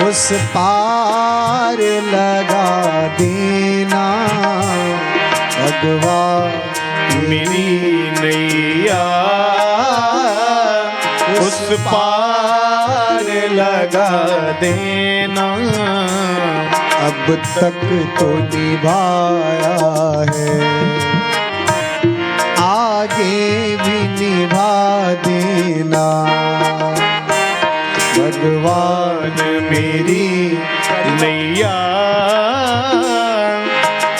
उस पार लगा देना भगवान मेरी नैया, उस पार लगा देना। अब तक तो निभाया है, आगे भी निभा देना भगवान मेरी नैया,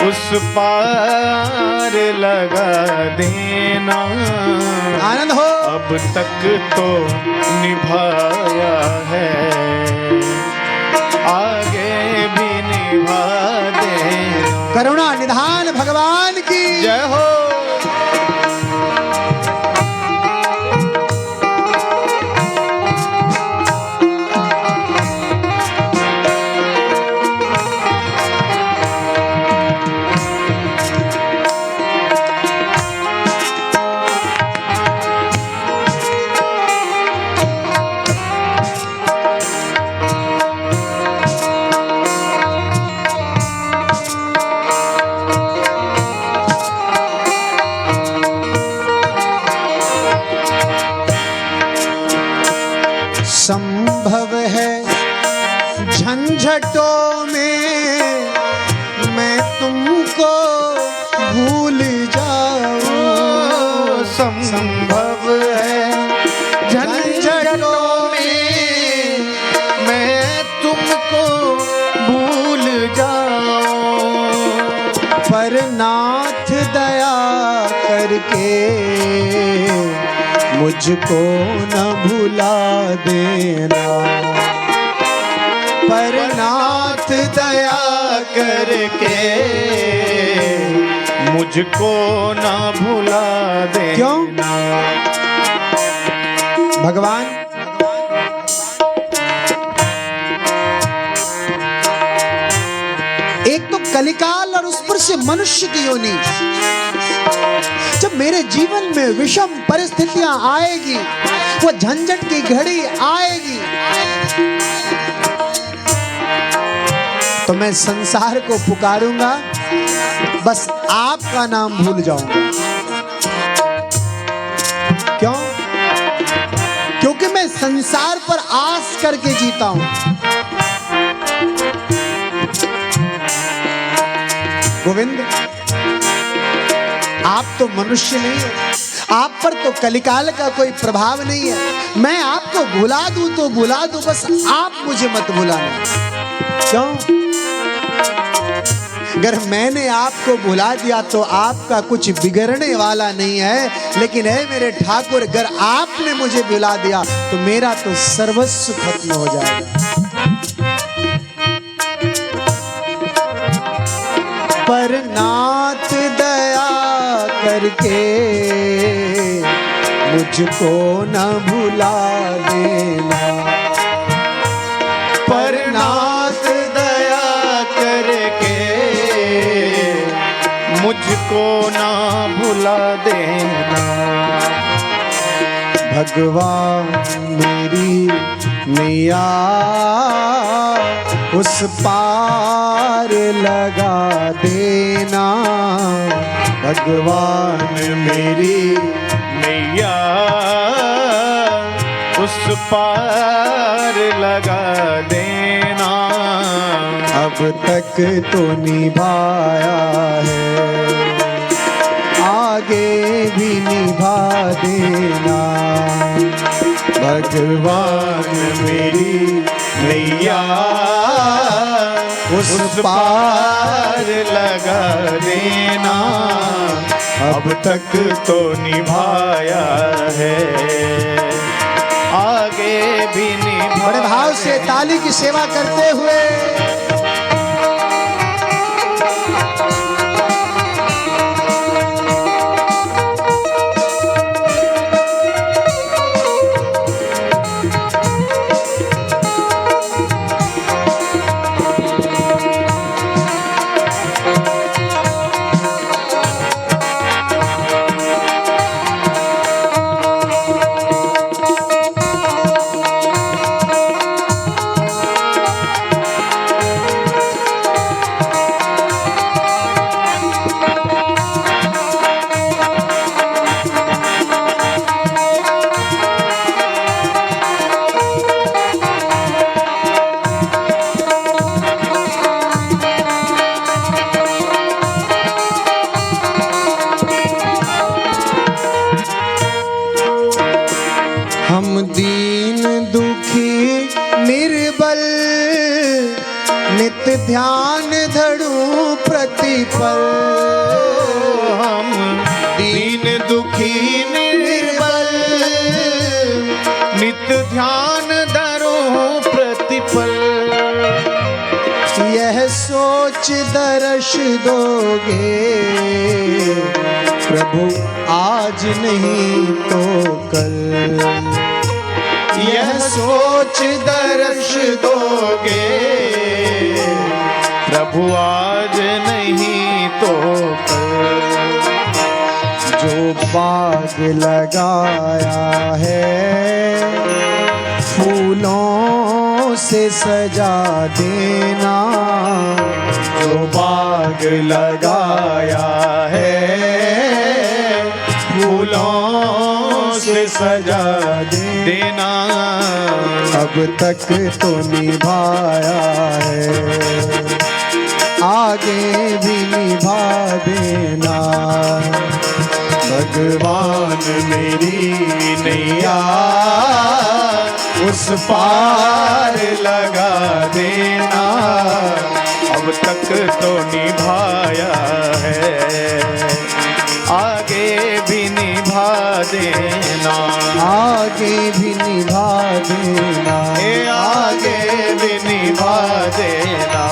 उस पार लगा देना। आनंद हो। अब तक तो निभाया है, आगे भी निभा देना। करुणा निधान भगवान की जय हो। संभव है झंझटों में मैं तुमको भूल जाऊं। संभव है झंझटों में मैं तुमको भूल जाऊं, पर नाथ दया करके मुझको न भुला देना। पर नाथ दया करके मुझको ना भुला देना। क्यों? भगवान एक तो कलिकाल और उस पर से मनुष्य की योनि, जब मेरे जीवन में विषम परिस्थितियां आएगी, वो झंझट की घड़ी आएगी, तो मैं संसार को पुकारूंगा, बस आपका नाम भूल जाऊंगा। क्यों? क्योंकि मैं संसार पर आस करके जीता हूं। गोविंद, आप तो मनुष्य नहीं है, आप पर तो कलिकाल का कोई प्रभाव नहीं है। मैं आपको भुला दूं तो भुला दूं, बस आप मुझे मत भुलाना। क्यों? अगर मैंने आपको भुला दिया तो आपका कुछ बिगड़ने वाला नहीं है, लेकिन है मेरे ठाकुर, अगर आपने मुझे भुला दिया तो मेरा तो सर्वस्व खत्म हो जाएगा। पर नाथ दया करके मुझको न भुला देना। पर नाथ दया करके मुझको ना भुला देना। भगवान मेरी नैया, उस पार लगा देना। भगवान मेरी नैया, उस पार लगा देना। अब तक तो निभाया है, आगे भी निभा देना। भगवान मेरी नैया, उस पार लगा देना। अब तक तो निभाया है, आगे भी निभा। बड़े भाव से ताली की सेवा करते हुए दीन दुखी निर्बल नित्य ध्यान धरूं प्रतिपल। हम दीन दुखी निर्बल नित्य ध्यान धरूं प्रतिपल। यह सोच दर्श दोगे प्रभु आज नहीं तो कल। यह सोच दर्श दोगे प्रभु आज नहीं तो कल। जो बाग लगाया है फूलों से सजा देना। जो बाग लगाया है फूलों से सजा देना। अब तक तो निभाया है आगे भी निभा देना। भगवान मेरी नैया उस पार लगा देना। अब तक तो निभाया है आगे भी निभा देना। आगे भी निभा देना। आगे भी निभा देना।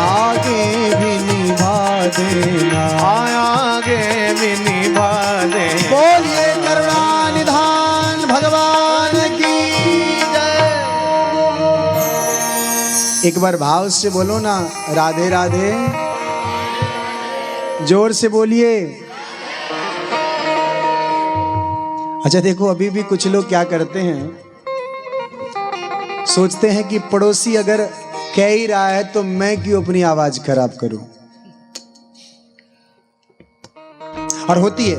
आगे भी निभा देना। आगे भी निभा देना। बोलिए करुणा निधान भगवान की जय। एक बार भाव से बोलो ना, राधे राधे। जोर से बोलिए। अच्छा देखो, अभी भी कुछ लोग क्या करते हैं, सोचते हैं कि पड़ोसी अगर कह ही रहा है तो मैं क्यों अपनी आवाज खराब करूं। और होती है